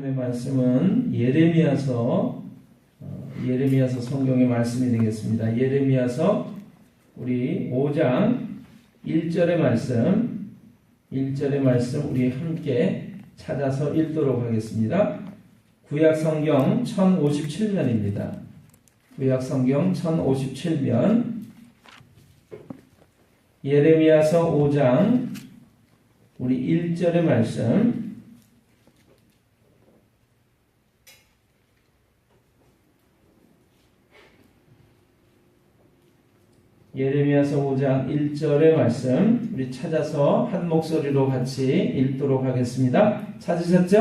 하나님의 말씀은 예레미야서 성경의 말씀이 되겠습니다. 예레미야서 우리 5장 1절의 말씀 우리 함께 찾아서 읽도록 하겠습니다. 구약 성경 1057면입니다. 구약 성경 1057면 예레미야서 5장 우리 1절의 말씀 예레미야서 5장 1절의 말씀 우리 찾아서 한 목소리로 같이 읽도록 하겠습니다. 찾으셨죠?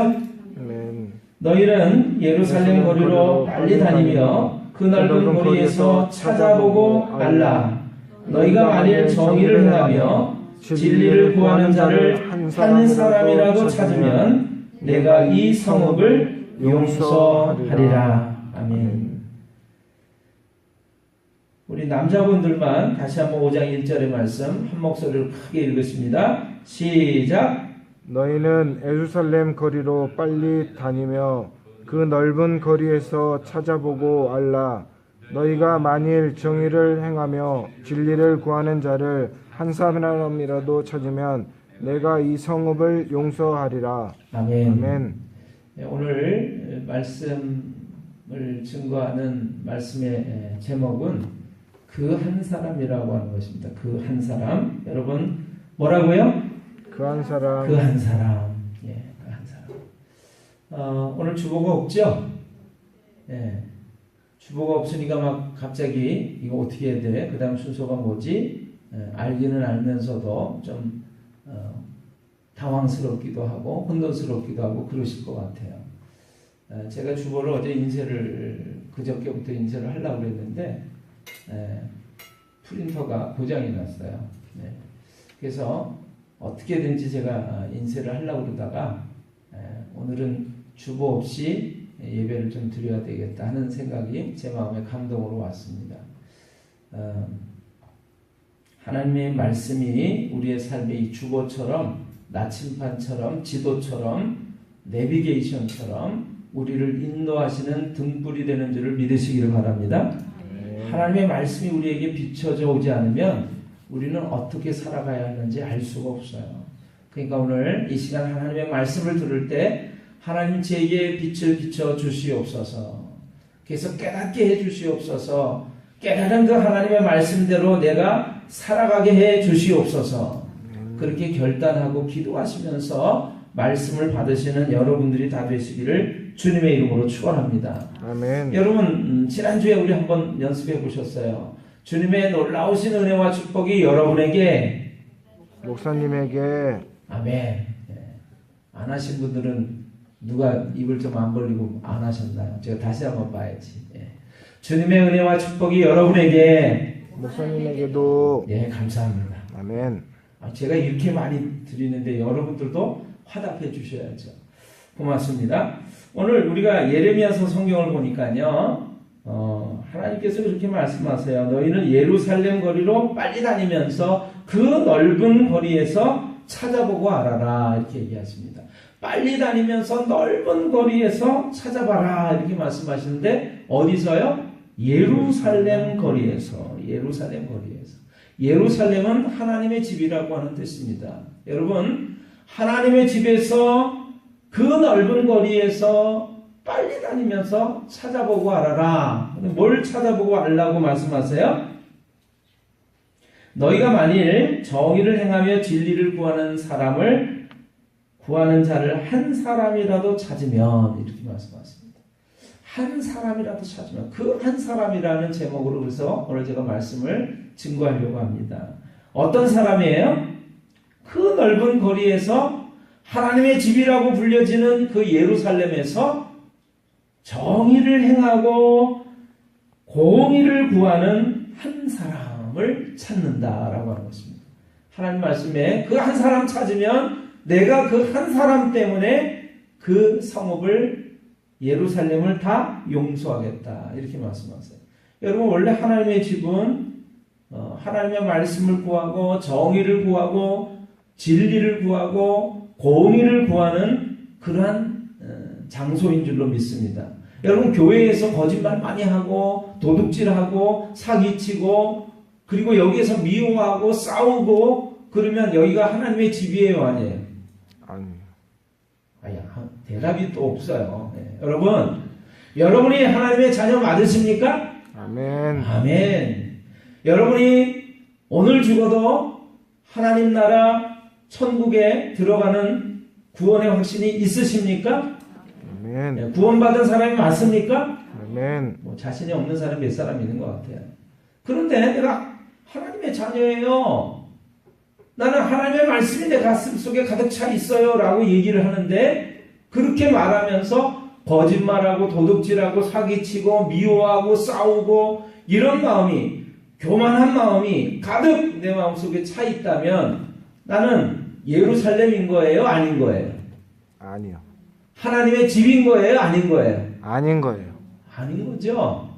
아멘. 너희는 예루살렘 거리로 빨리 다니며 그 넓은 거리에서 찾아보고 알라. 너희가 만일 정의를 행하며 진리를 구하는 자를 한 사람이라도 찾으면 내가 이 성읍을 용서하리라. 아멘. 우리 남자분들만 다시 한번 5장 1절의 말씀 한 목소리로 크게 읽겠습니다. 시작. 너희는 예루살렘 거리로 빨리 다니며 그 넓은 거리에서 찾아보고 알라. 너희가 만일 정의를 행하며 진리를 구하는 자를 한 사람이라도 찾으면 내가 이 성읍을 용서하리라. 아멘. 아멘. 오늘 말씀을 증거하는 말씀의 제목은 그 한 사람이라고 하는 것입니다. 그 한 사람. 여러분 뭐라고요? 그 한 사람. 그 한 사람. 예, 그 한 사람. 오늘 주보가 없죠? 예. 주보가 없으니까 막 갑자기 이거 어떻게 해야 돼? 그 다음 순서가 뭐지? 알기는 알면서도 좀 당황스럽기도 하고 혼돈스럽기도 하고 그러실 것 같아요. 제가 주보를 어제 그저께부터 인쇄를 하려고 그랬는데 프린터가 고장이 났어요. 네. 그래서 어떻게든지 제가 인쇄를 하려고 그러다가 오늘은 주보 없이 예배를 좀 드려야 되겠다 하는 생각이 제 마음에 감동으로 왔습니다. 하나님의 말씀이 우리의 삶의 이 주보처럼 나침판처럼 지도처럼 내비게이션처럼 우리를 인도하시는 등불이 되는 줄을 믿으시기를 바랍니다. 하나님의 말씀이 우리에게 비춰져 오지 않으면 우리는 어떻게 살아가야 하는지 알 수가 없어요. 그러니까 오늘 이 시간 하나님의 말씀을 들을 때 하나님 제게 빛을 비춰 주시옵소서. 그래서 깨닫게 해 주시옵소서. 깨달은 그 하나님의 말씀대로 내가 살아가게 해 주시옵소서. 그렇게 결단하고 기도하시면서 말씀을 받으시는 여러분들이 다 되시기를 주님의 이름으로 축원합니다. 아멘. 여러분 지난주에 우리 한번 연습해 보셨어요. 주님의 놀라우신 은혜와 축복이 여러분에게 목사님에게 아멘. 안 하신 분들은 누가 입을 좀 안 벌리고 안 하셨나요? 제가 다시 한번 봐야지. 주님의 은혜와 축복이 여러분에게 목사님에게도 감사합니다. 아멘. 제가 이렇게 많이 드리는데 여러분들도 화답해 주셔야죠. 고맙습니다. 오늘 우리가 예레미야서 성경을 보니까요. 하나님께서 이렇게 말씀하세요. 너희는 예루살렘 거리로 빨리 다니면서 그 넓은 거리에서 찾아보고 알아라. 이렇게 얘기하십니다. 빨리 다니면서 넓은 거리에서 찾아봐라. 이렇게 말씀하시는데 어디서요? 예루살렘 거리에서. 예루살렘은 하나님의 집이라고 하는 뜻입니다. 여러분 하나님의 집에서 그 넓은 거리에서 빨리 다니면서 찾아보고 알아라. 뭘 찾아보고 알라고 말씀하세요? 너희가 만일 정의를 행하며 진리를 구하는 자를 한 사람이라도 찾으면 이렇게 말씀하십니다. 한 사람이라도 찾으면 그 한 사람이라는 제목으로 그래서 오늘 제가 말씀을 증거하려고 합니다. 어떤 사람이에요? 그 넓은 거리에서 하나님의 집이라고 불려지는 그 예루살렘에서 정의를 행하고 공의를 구하는 한 사람을 찾는다라고 하는 것입니다. 하나님 말씀에 그 한 사람 찾으면 내가 그 한 사람 때문에 그 성읍을 예루살렘을 다 용서하겠다 이렇게 말씀하세요. 여러분 원래 하나님의 집은 하나님의 말씀을 구하고 정의를 구하고 진리를 구하고 공의를 구하는 그러한 장소인 줄로 믿습니다. 여러분, 교회에서 거짓말 많이 하고 도둑질하고 사기치고 그리고 여기에서 미워하고 싸우고 그러면 여기가 하나님의 집이에요, 아니에요? 아니요. 아야, 대답이 또 없어요. 네. 여러분이 하나님의 자녀 맞으십니까? 아멘. 아멘. 여러분이 오늘 죽어도 하나님 나라 천국에 들어가는 구원의 확신이 있으십니까? 아멘. 네, 구원받은 사람이 맞습니까? 아멘. 뭐 자신이 없는 사람 몇 사람 있는 것 같아요. 그런데 내가 하나님의 자녀예요. 나는 하나님의 말씀이 내 가슴 속에 가득 차 있어요 라고 얘기를 하는데 그렇게 말하면서 거짓말하고 도둑질하고 사기치고 미워하고 싸우고 이런 마음이 교만한 마음이 가득 내 마음속에 차 있다면 나는 예루살렘인 거예요? 아닌 거예요? 아니요. 하나님의 집인 거예요? 아닌 거예요? 아닌 거예요. 아닌 거죠.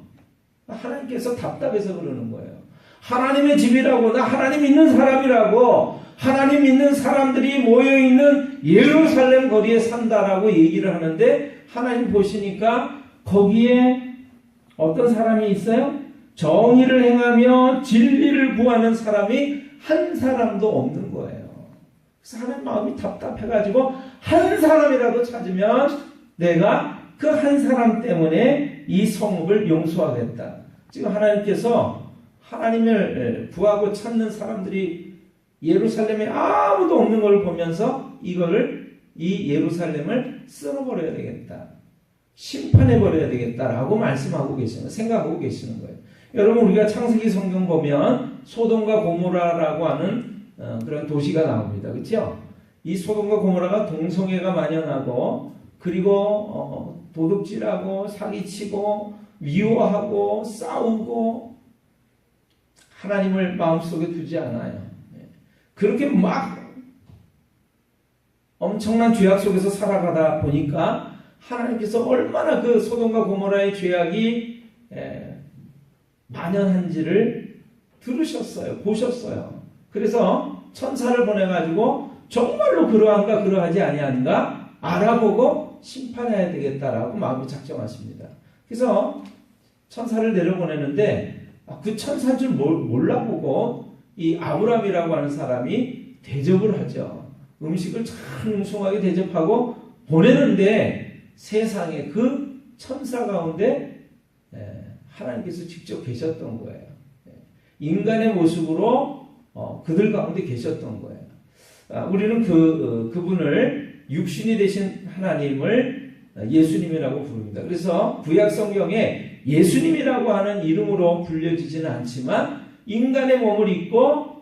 하나님께서 답답해서 그러는 거예요. 하나님의 집이라고, 나 하나님 믿는 사람이라고, 하나님 믿는 사람들이 모여있는 예루살렘 거리에 산다라고 얘기를 하는데 하나님 보시니까 거기에 어떤 사람이 있어요? 정의를 행하며 진리를 구하는 사람이 한 사람도 없는 거예요. 그래서 하나님 마음이 답답해가지고 한 사람이라도 찾으면 내가 그 한 사람 때문에 이 성읍을 용서하겠다. 지금 하나님께서 하나님을 구하고 찾는 사람들이 예루살렘에 아무도 없는 걸 보면서 이 예루살렘을 쓸어버려야 되겠다. 심판해버려야 되겠다라고 말씀하고 계시는 거예요. 생각하고 계시는 거예요. 여러분, 우리가 창세기 성경 보면 소돔과 고모라라고 하는 그런 도시가 나옵니다. 그렇죠? 이 소돔과 고모라가 동성애가 만연하고 그리고 도둑질하고 사기치고 미워하고 싸우고 하나님을 마음속에 두지 않아요. 그렇게 막 엄청난 죄악 속에서 살아가다 보니까 하나님께서 얼마나 그 소돔과 고모라의 죄악이 만연한지를 들으셨어요. 보셨어요. 그래서 천사를 보내가지고 정말로 그러한가 그러하지 아니한가 알아보고 심판해야 되겠다라고 마음이 작정하십니다. 그래서 천사를 내려보내는데 그 천사인 줄 몰라보고 이 아브람이라고 하는 사람이 대접을 하죠. 음식을 참 웅숭하게 대접하고 보내는데 세상에 그 천사 가운데 하나님께서 직접 계셨던 거예요. 인간의 모습으로 그들 가운데 계셨던 거예요. 우리는 그분을 육신이 되신 하나님을 예수님이라고 부릅니다. 그래서 구약 성경에 예수님이라고 하는 이름으로 불려지지는 않지만 인간의 몸을 입고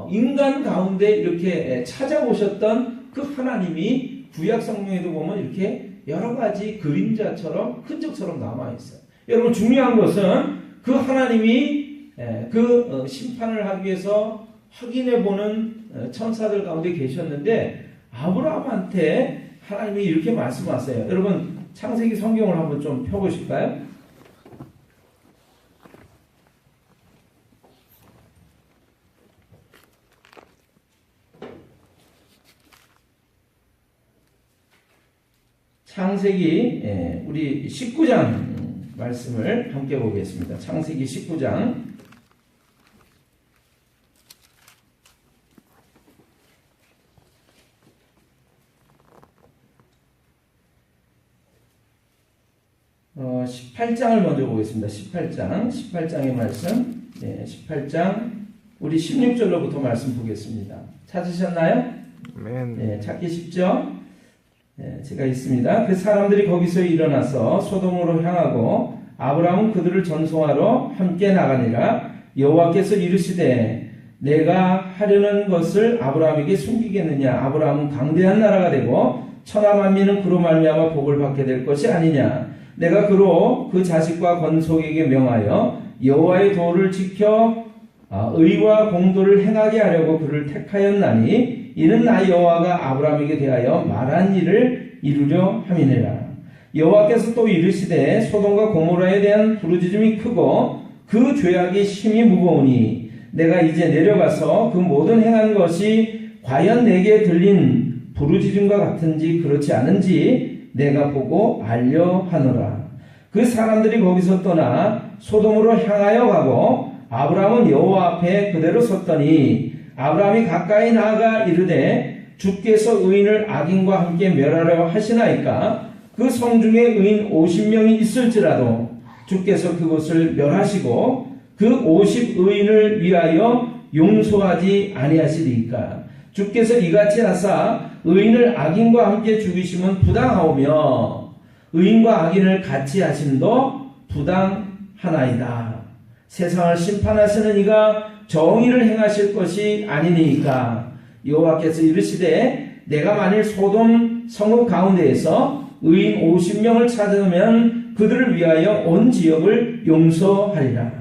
인간 가운데 이렇게 찾아오셨던 그 하나님이 구약 성경에도 보면 이렇게 여러 가지 그림자처럼 흔적처럼 남아있어요. 여러분, 중요한 것은 그 하나님이 그 심판을 하기 위해서 확인해보는 천사들 가운데 계셨는데 아브라함한테 하나님이 이렇게 말씀하세요. 여러분, 창세기 성경을 한번 좀 펴보실까요? 창세기 우리 19장 말씀을 함께 보겠습니다. 창세기 19장 18장을 먼저 보겠습니다. 18장의 말씀. 18장 우리 16절로부터 말씀 보겠습니다. 찾으셨나요? 아멘. 찾기 쉽죠? 제가 있습니다. 그 사람들이 거기서 일어나서 소돔으로 향하고 아브라함은 그들을 전송하러 함께 나가니라. 여호와께서 이르시되 내가 하려는 것을 아브라함에게 숨기겠느냐. 아브라함은 강대한 나라가 되고 천하 만민은 그로 말미암아 복을 받게 될 것이 아니냐. 내가 그로 그 자식과 건속에게 명하여 여호와의 도를 지켜 의와 공도를 행하게 하려고 그를 택하였나니 이는 나 여호와가 아브라함에게 대하여 말한 일을 이루려 함이니라. 여호와께서 또 이르시되 소돔과 고모라에 대한 부르짖음이 크고 그 죄악이 심히 무거우니 내가 이제 내려가서 그 모든 행한 것이 과연 내게 들린 부르짖음과 같은지 그렇지 않은지 내가 보고 알려 하노라. 그 사람들이 거기서 떠나 소돔으로 향하여 가고 아브라함은 여호와 앞에 그대로 섰더니 아브라함이 가까이 나아가 이르되 주께서 의인을 악인과 함께 멸하려 하시나이까. 그 성 중에 의인 50명이 있을지라도 주께서 그곳을 멸하시고 그 50의인을 위하여 용서하지 아니하시리이까. 주께서 이같이 하사 의인을 악인과 함께 죽이시면 부당하오며 의인과 악인을 같이 하심도 부당하나이다. 세상을 심판하시는 이가 정의를 행하실 것이 아니니까. 여호와께서 이르시되 내가 만일 소돔 성읍 가운데에서 의인 50명을 찾으면 그들을 위하여 온 지역을 용서하리라.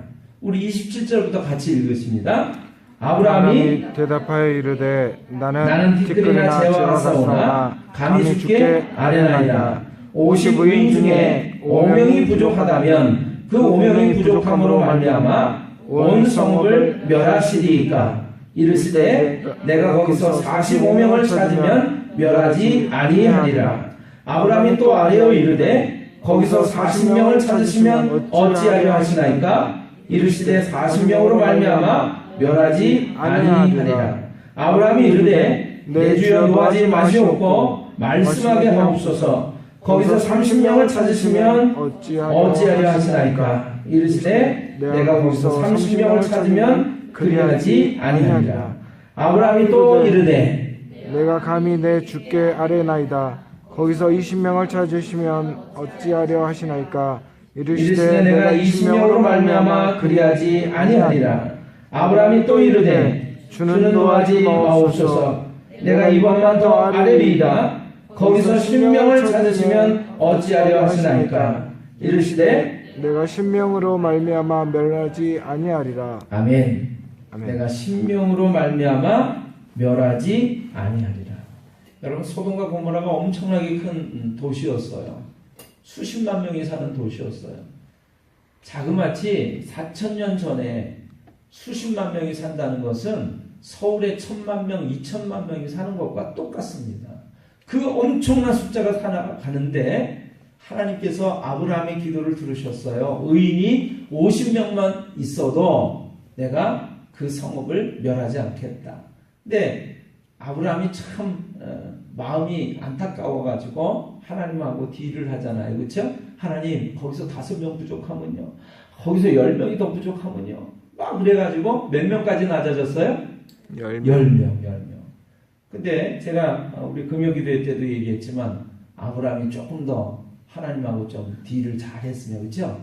우리 27절부터 같이 읽겠습니다. 아브라함이 대답하여 이르되 나는 티끌이나 재와 싸우나 감히 주께 아뢰나이다. 50의인 중에 5명이 부족하다면 그 5명이 부족함으로 말미암아 온 성읍을 멸하시리이까. 이르시되 내가 거기서 45명을 찾으면 멸하지 아니하리라. 아브라함이 또 아뢰어 이르되 거기서 40명을 찾으시면 어찌하려 하시나이까. 이르시되 40명으로 말미암아 멸하지 아니하리라. 아브라함이 이르되 내 주여 노하지 마시옵고 말씀하게 하옵소서. 거기서 30명을 찾으시면 어찌하려 하시나이까. 이르시되 내가 거기서 30명을 찾으면 그리하지 아니하리라. 아브라함이 또 이르되 내가 감히 내 주께 아뢰나이다. 거기서 20명을 찾으시면 어찌하려 하시나이까. 이르시되 내가 20명으로 말미암아 그리하지 아니하리라. 아브라함이 또 이르되 주는 노하지 마옵소서. 내가 이번만 더 아뢰리이다. 거기서 10명을 찾으시면 어찌하려 하시나이까. 이르시되 내가 10명으로 말미암아 멸하지 아니하리라. 아멘. 아멘. 내가 10명으로 말미암아 멸하지 아니하리라. 여러분, 소돔과 고모라가 엄청나게 큰 도시였어요. 수십만 명이 사는 도시였어요. 자그마치 4,000년 전에 수십만 명이 산다는 것은 서울에 1,000만 명, 2,000만 명이 사는 것과 똑같습니다. 그 엄청난 숫자가 가는데 하나님께서 아브라함의 기도를 들으셨어요. 의인이 50명만 있어도 내가 그 성읍을 멸하지 않겠다. 근데 아브라함이 참 마음이 안타까워가지고 하나님하고 딜을 하잖아요. 그렇죠? 하나님, 거기서 5명 부족하면요. 거기서 10명이 더 부족하면요. 막 그래가지고 몇 명까지 낮아졌어요? 10명. 근데 제가 우리 금요기도회 때도 얘기했지만 아브라함이 조금 더 하나님하고 좀 딜을 잘했으면, 그렇죠?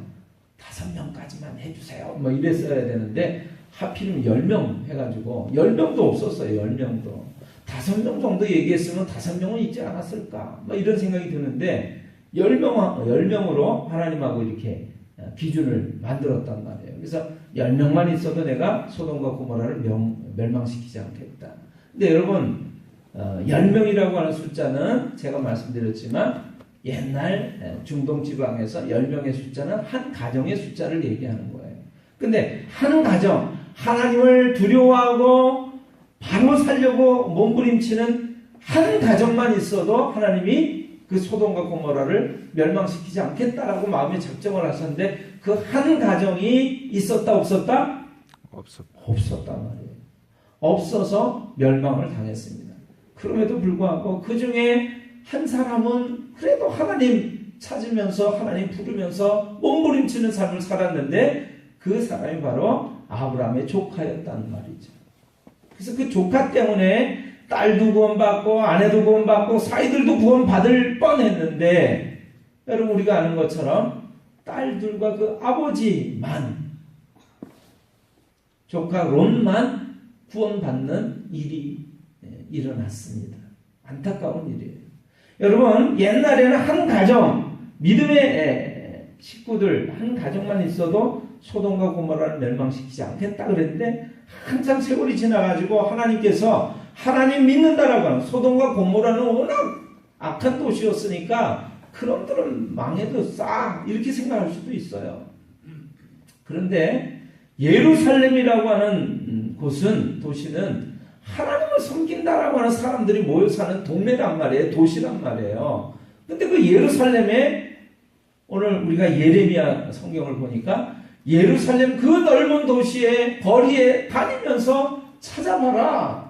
5명까지만 해주세요. 뭐 이랬어야 되는데 하필이면 10명 해가지고 10명도 없었어요. 10명도. 5명 정도 얘기했으면 5명은 있지 않았을까? 뭐 이런 생각이 드는데 10명으로 하나님하고 이렇게 기준을 만들었단 말이에요. 그래서 10명만 있어도 내가 소돔과 고모라를 멸망시키지 않겠다. 근데 여러분, 10명이라고 하는 숫자는 제가 말씀드렸지만 옛날 중동 지방에서 10명의 숫자는 한 가정의 숫자를 얘기하는 거예요. 근데 한 가정, 하나님을 두려워하고 바로 살려고 몸부림치는 한 가정만 있어도 하나님이 그 소돔과 고모라를 멸망시키지 않겠다라고 마음에 작정을 하셨는데 그 한 가정이 있었다 없었다? 없었단 말이에요. 없어서 멸망을 당했습니다. 그럼에도 불구하고 그 중에 한 사람은 그래도 하나님 찾으면서 하나님 부르면서 몸부림치는 삶을 살았는데 그 사람이 바로 아브라함의 조카였다는 말이죠. 그래서 그 조카 때문에 딸도 구원받고 아내도 구원받고 사이들도 구원받을 뻔했는데 여러분, 우리가 아는 것처럼 딸들과 그 아버지만, 조카 롯만 구원받는 일이 일어났습니다. 안타까운 일이에요. 여러분, 옛날에는 한 가정, 믿음의 식구들 한 가정만 있어도 소돔과 고모라를 멸망시키지 않겠다 그랬는데 한참 세월이 지나가지고 하나님께서 하나님 믿는다라고 하는, 소돔과 고모라는 워낙 악한 도시였으니까 그놈들은 망해도 싹 이렇게 생각할 수도 있어요. 그런데 예루살렘이라고 하는 곳은, 도시는 하나님을 섬긴다라고 하는 사람들이 모여 사는 동네란 말이에요. 도시란 말이에요. 근데 그 예루살렘에 오늘 우리가 예레미야 성경을 보니까 예루살렘 그 넓은 도시의 거리에 다니면서 찾아봐라.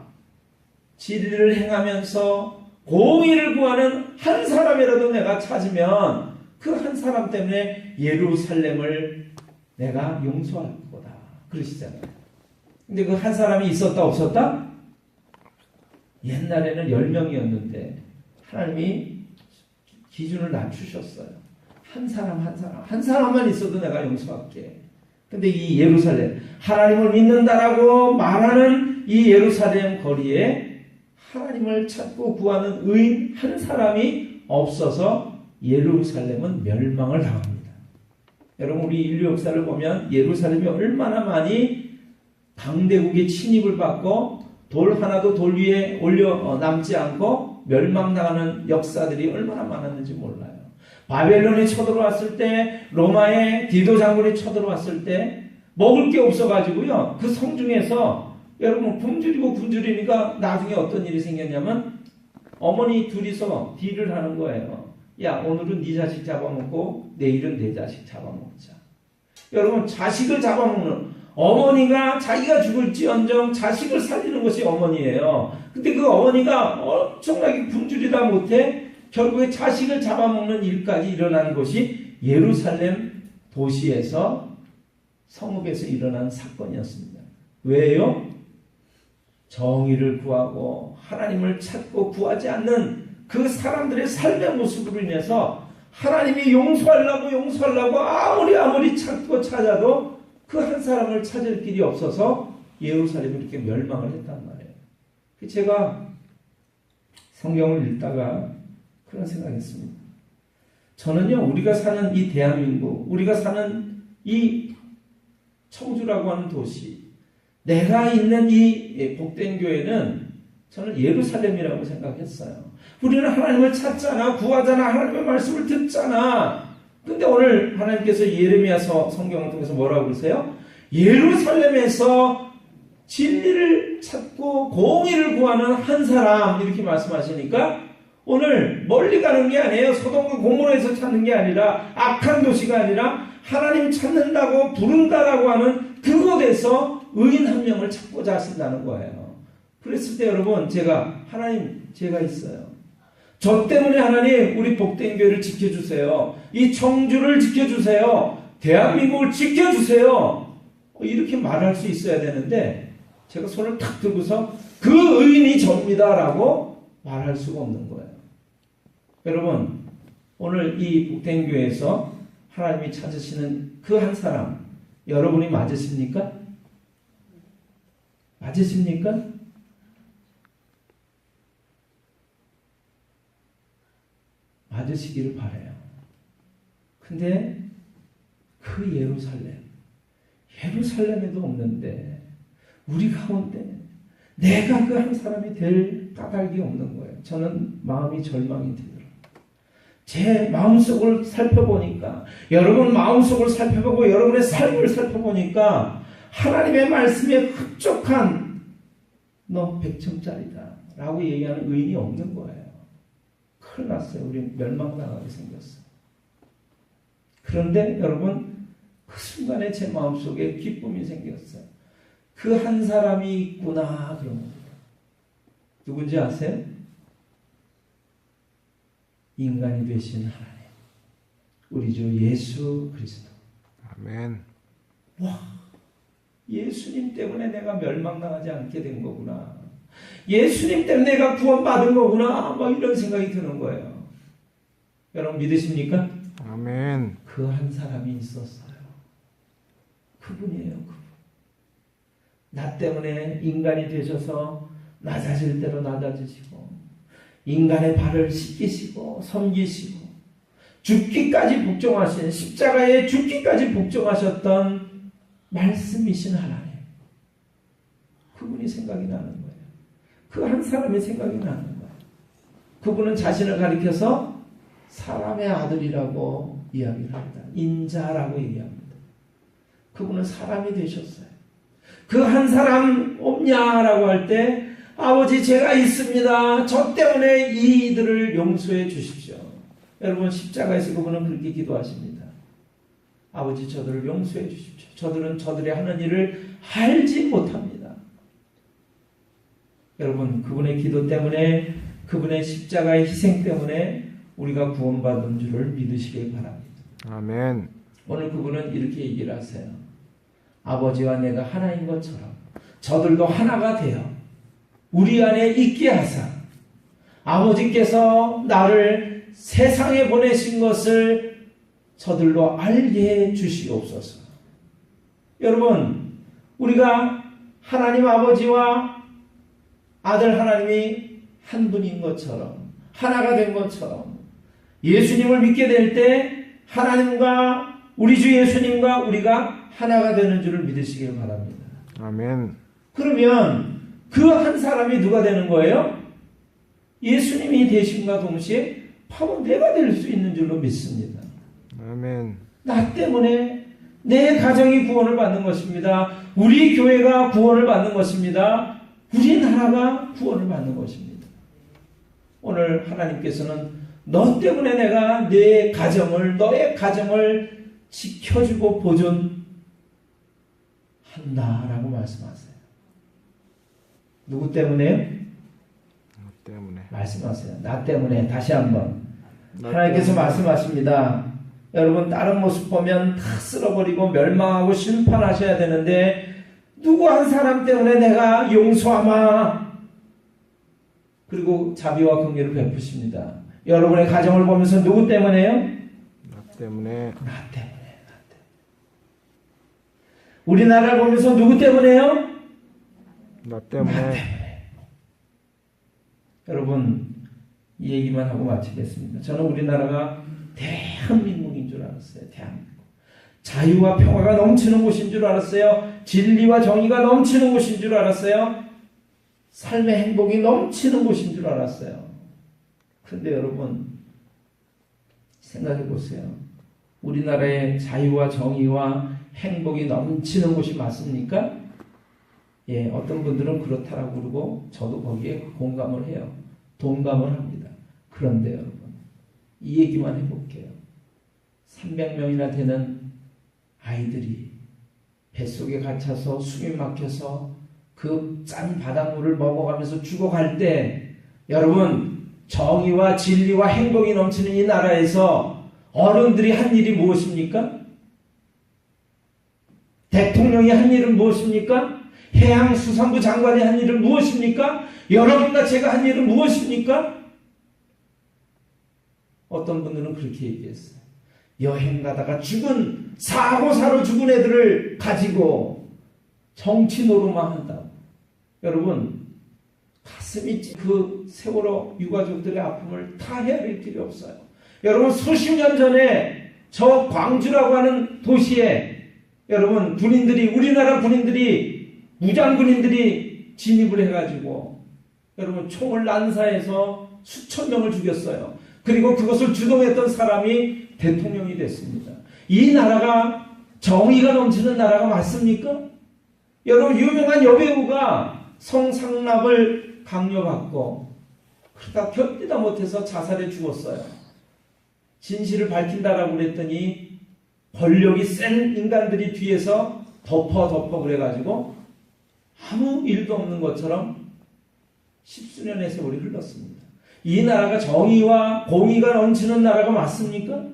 진리를 행하면서 공의를 구하는 한 사람이라도 내가 찾으면 그 한 사람 때문에 예루살렘을 내가 용서할 거다. 그러시잖아요. 근데 그 한 사람이 있었다 없었다? 옛날에는 10명이었는데 하나님이 기준을 낮추셨어요. 한 사람만 있어도 내가 용서할게. 근데 이 예루살렘, 하나님을 믿는다라고 말하는 이 예루살렘 거리에 하나님을 찾고 구하는 의인 한 사람이 없어서 예루살렘은 멸망을 당합니다. 여러분, 우리 인류 역사를 보면 예루살렘이 얼마나 많이 강대국의 침입을 받고 돌 하나도 돌 위에 올려 남지 않고 멸망당하는 역사들이 얼마나 많았는지 몰라요. 바벨론이 쳐들어왔을 때, 로마의 디도 장군이 쳐들어왔을 때 먹을 게 없어가지고요. 그 성 중에서 여러분 굶주리니까 나중에 어떤 일이 생겼냐면 어머니 둘이서 딜을 하는 거예요. 야, 오늘은 네 자식 잡아먹고 내일은 내 자식 잡아먹자. 여러분, 자식을 잡아먹는 어머니가 자기가 죽을지언정 자식을 살리는 것이 어머니예요. 근데 그 어머니가 엄청나게 굶주리다 못해 결국에 자식을 잡아먹는 일까지 일어나는 것이 예루살렘 도시에서 성읍에서 일어난 사건이었습니다. 왜요? 정의를 구하고 하나님을 찾고 구하지 않는 그 사람들의 삶의 모습으로 인해서 하나님이 용서하려고 아무리 찾고 찾아도 그 한 사람을 찾을 길이 없어서 예루살렘이 이렇게 멸망을 했단 말이에요. 제가 성경을 읽다가 그런 생각했습니다. 저는요, 우리가 사는 이 대한민국, 우리가 사는 이 청주라고 하는 도시, 내가 있는 이 복된 교회는 저는 예루살렘이라고 생각했어요. 우리는 하나님을 찾잖아, 구하잖아, 하나님의 말씀을 듣잖아. 근데 오늘 하나님께서 예레미야서 성경을 통해서 뭐라고 그러세요? 예루살렘에서 진리를 찾고 공의를 구하는 한 사람, 이렇게 말씀하시니까 오늘 멀리 가는 게 아니에요. 소돔과 고모라에서 찾는 게 아니라, 악한 도시가 아니라 하나님 찾는다고 부른다라고 하는 그곳에서 의인 한 명을 찾고자 하신다는 거예요. 그랬을 때 여러분, 제가 있어요. 저 때문에 하나님 우리 복된 교회를 지켜주세요. 이 청주를 지켜주세요. 대한민국을 지켜주세요. 이렇게 말할 수 있어야 되는데 제가 손을 탁 들고서 그 의인이 접니다라고 말할 수가 없는 거예요. 여러분, 오늘 이 복된 교회에서 하나님이 찾으시는 그 한 사람, 여러분이 맞으십니까? 맞으십니까? 맞으시기를 바라요. 근데 그 예루살렘에도 없는데 우리 가운데 내가 그 한 사람이 될 까닭이 없는 거예요. 저는 마음이 절망이 되더라고요. 제 마음속을 살펴보니까, 여러분 마음속을 살펴보고 여러분의 삶을 살펴보니까 하나님의 말씀에 흡족한 너 100점짜리다 라고 얘기하는 의인이 없는 거예요. 큰일 났어요. 우리 멸망당하게 생겼어요. 그런데 여러분, 그 순간에 제 마음속에 기쁨이 생겼어요. 그 한 사람이 있구나 그런 겁니다. 누군지 아세요? 인간이 되신 하나님, 우리 주 예수 그리스도. 아멘. 와, 예수님 때문에 내가 멸망당하지 않게 된 거구나. 예수님 때문에 내가 구원받은 거구나. 막 이런 생각이 드는 거예요. 여러분 믿으십니까? 아멘. 그 한 사람이 있었어요. 그분이에요, 그분. 나 때문에 인간이 되셔서 낮아질 대로 낮아지시고, 인간의 발을 씻기시고 섬기시고 죽기까지 복종하신, 십자가에 죽기까지 복종하셨던 말씀이신 하나님, 그분이 생각이 나는 거예요. 그 한 사람이 생각이 나는 거예요. 그분은 자신을 가리켜서 사람의 아들이라고 이야기를 합니다. 인자라고 얘기합니다. 그분은 사람이 되셨어요. 그 한 사람 없냐라고 할 때, 아버지 제가 있습니다. 저 때문에 이들을 용서해 주십시오. 여러분 십자가에서 그분은 그렇게 기도하십니다. 아버지 저들을 용서해 주십시오. 저들은 저들의 하는 일을 알지 못합니다. 여러분 그분의 기도 때문에 그분의 십자가의 희생 때문에 우리가 구원받은 줄을 믿으시길 바랍니다. 아멘. 오늘 그분은 이렇게 얘기를 하세요. 아버지와 내가 하나인 것처럼 저들도 하나가 되어 우리 안에 있게 하사 아버지께서 나를 세상에 보내신 것을 저들로 알게 해 주시옵소서. 여러분 우리가 하나님 아버지와 아들 하나님이 한 분인 것처럼 하나가 된 것처럼 예수님을 믿게 될 때 하나님과 우리 주 예수님과 우리가 하나가 되는 줄을 믿으시길 바랍니다. 아멘. 그러면 그 한 사람이 누가 되는 거예요? 예수님이 되심과 동시에 바로 내가 될 수 있는 줄로 믿습니다. 아멘. 나 때문에 내 가정이 구원을 받는 것입니다. 우리 교회가 구원을 받는 것입니다. 우리나라가 구원을 받는 것입니다. 오늘 하나님께서는 너 때문에 내가 내 가정을 너의 가정을 지켜주고 보존한다라고 말씀하세요. 누구 때문에요? 나 때문에. 말씀하세요. 나 때문에. 다시 한번 나 하나님께서 때문에. 말씀하십니다. 여러분 다른 모습 보면 다 쓸어버리고 멸망하고 심판하셔야 되는데 누구 한 사람 때문에 내가 용서하마. 그리고 자비와 긍휼을 베푸십니다. 여러분의 가정을 보면서 누구 때문에요? 나 때문에. 나 때문에. 우리나라를 보면서 누구 때문에요? 나 때문에. 여러분 이 얘기만 하고 마치겠습니다. 저는 우리나라가 대한민국인 줄 알았어요. 대한민국. 자유와 평화가 넘치는 곳인 줄 알았어요. 진리와 정의가 넘치는 곳인 줄 알았어요. 삶의 행복이 넘치는 곳인 줄 알았어요. 그런데 여러분 생각해 보세요. 우리나라의 자유와 정의와 행복이 넘치는 곳이 맞습니까? 예, 어떤 분들은 그렇다라고 그러고 저도 거기에 공감을 해요. 동감을 합니다. 그런데 여러분 이 얘기만 해볼게요. 300명이나 되는 아이들이 뱃속에 갇혀서 숨이 막혀서 그 짠 바닷물을 먹어가면서 죽어갈 때 여러분 정의와 진리와 행복이 넘치는 이 나라에서 어른들이 한 일이 무엇입니까? 대통령이 한 일은 무엇입니까? 해양수산부 장관이 한 일은 무엇입니까? 여러분과 제가 한 일은 무엇입니까? 어떤 분들은 그렇게 얘기했어요. 여행 가다가 사고사로 죽은 애들을 가지고 정치 노름만 한다고. 여러분 가슴이 그 세월호 유가족들의 아픔을 다 헤아릴 필요 없어요. 여러분 수십 년 전에 저 광주라고 하는 도시에 여러분 우리나라 군인들이 무장 군인들이 진입을 해가지고 여러분 총을 난사해서 수천 명을 죽였어요. 그리고 그것을 주동했던 사람이 대통령이 됐습니다. 이 나라가 정의가 넘치는 나라가 맞습니까? 여러분 유명한 여배우가 성상납을 강요받고 그러다 견디다 못해서 자살해 죽었어요. 진실을 밝힌다라고 그랬더니 권력이 센 인간들이 뒤에서 덮어 그래가지고 아무 일도 없는 것처럼 십수년의 세월이 흘렀습니다. 이 나라가 정의와 공의가 넘치는 나라가 맞습니까?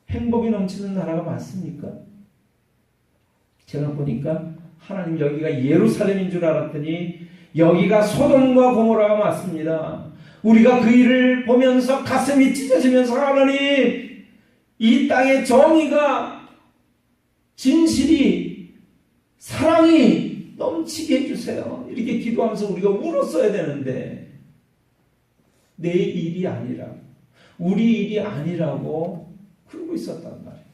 행복이 넘치는 나라가 맞습니까? 제가 보니까 하나님 여기가 예루살렘인 줄 알았더니 여기가 소돔과 고모라가 맞습니다. 우리가 그 일을 보면서 가슴이 찢어지면서 하나님 이 땅의 정의가 진실이 사랑이 넘치게 해주세요. 이렇게 기도하면서 우리가 울었어야 되는데 내 일이 아니라고 우리 일이 아니라고 그러고 있었단 말이에요.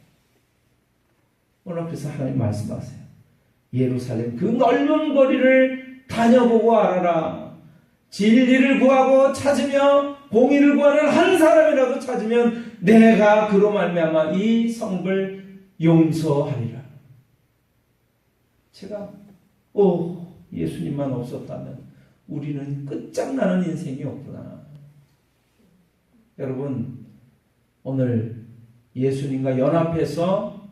오늘 그래서 하나님 말씀하세요. 예루살렘 그 넓은 거리를 다녀보고 알아라. 진리를 구하고 찾으며 공의를 구하는 한 사람이라도 찾으면 내가 그로 말미암아 이 성을 용서하리라. 제가 예수님만 없었다면 우리는 끝장나는 인생이었구나. 여러분 오늘 예수님과 연합해서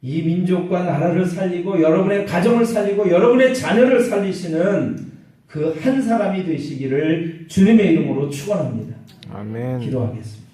이 민족과 나라를 살리고 여러분의 가정을 살리고 여러분의 자녀를 살리시는 그 한 사람이 되시기를 주님의 이름으로 축원합니다. 아멘. 기도하겠습니다.